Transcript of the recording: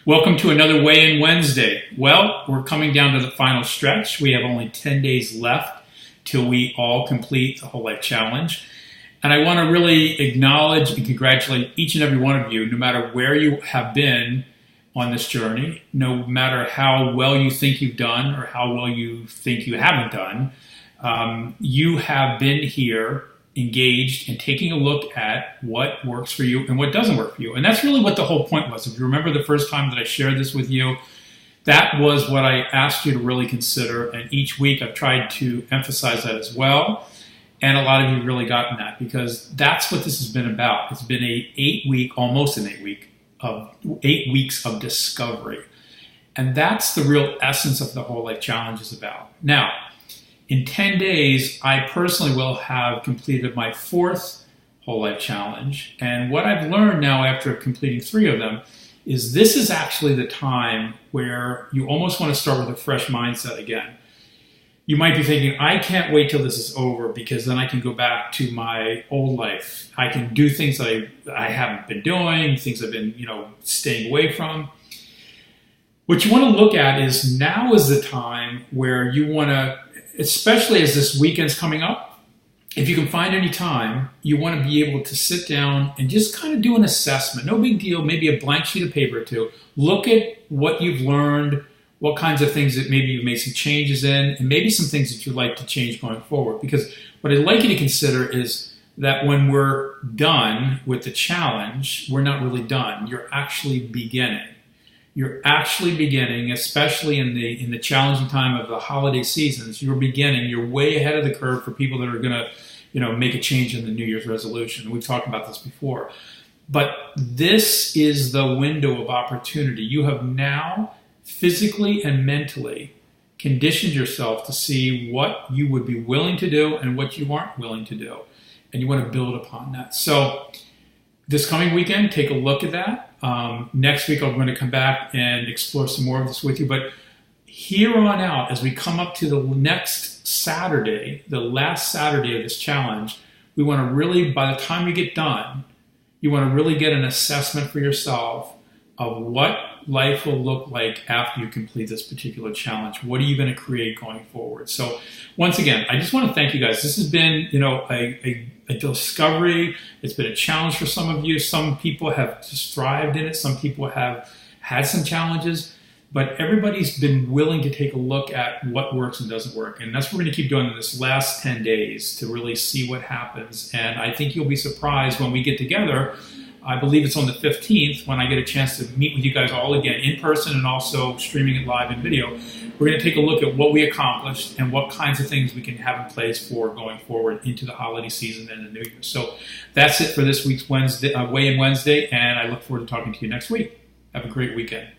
Welcome to another Weigh In Wednesday. Well, we're coming down to the final stretch. We have only 10 days left till we all complete the Whole Life Challenge. And I want to really acknowledge and congratulate each and every one of you, no matter where you have been on this journey, no matter how well you think you've done or how well you think you haven't done. You have been here engaged and taking a look at what works for you and what doesn't work for you. And that's really what the whole point was. If you remember the first time that I shared this with you, that was what I asked you to really consider. And each week I've tried to emphasize that as well. And a lot of you have really gotten that because that's what this has been about. It's been almost an 8 weeks of discovery. And that's the real essence of the Whole Life Challenge is about. Now, in 10 days, I personally will have completed my 4th Whole Life Challenge. And what I've learned now after completing 3 of them is this is actually the time where you almost want to start with a fresh mindset again. You might be thinking, I can't wait till this is over because then I can go back to my old life. I can do things that I haven't been doing, things I've been, staying away from. What you want to look at is now is the time where you want to, especially as this weekend's coming up, if you can find any time, you want to be able to sit down and just kind of do an assessment. No big deal, maybe a blank sheet of paper or two. Look at what you've learned, what kinds of things that maybe you've made some changes in, and maybe some things that you'd like to change going forward. Because what I'd like you to consider is that when we're done with the challenge, we're not really done. You're actually beginning. You're actually beginning, especially in the challenging time of the holiday seasons. You're beginning. You're way ahead of the curve for people that are going to, make a change in the New Year's resolution. We've talked about this before, but this is the window of opportunity. You have now physically and mentally conditioned yourself to see what you would be willing to do and what you aren't willing to do, and you want to build upon that. So this coming weekend, take a look at that. Next week, I'm going to come back and explore some more of this with you. But here on out, as we come up to the next Saturday, the last Saturday of this challenge, we want to really, by the time you get done, you want to really get an assessment for yourself of what life will look like after you complete this particular challenge. What are you going to create going forward? So once again, I just want to thank you guys. This has been, a discovery. It's been a challenge for some of you. Some people have just thrived in it. Some people have had some challenges, but everybody's been willing to take a look at what works and doesn't work. And that's what we're going to keep doing in this last 10 days to really see what happens. And I think you'll be surprised when we get together. I believe it's on the 15th when I get a chance to meet with you guys all again in person and also streaming it live in video. We're going to take a look at what we accomplished and what kinds of things we can have in place for going forward into the holiday season and the New Year. So that's it for this week's Weigh In Wednesday, and I look forward to talking to you next week. Have a great weekend.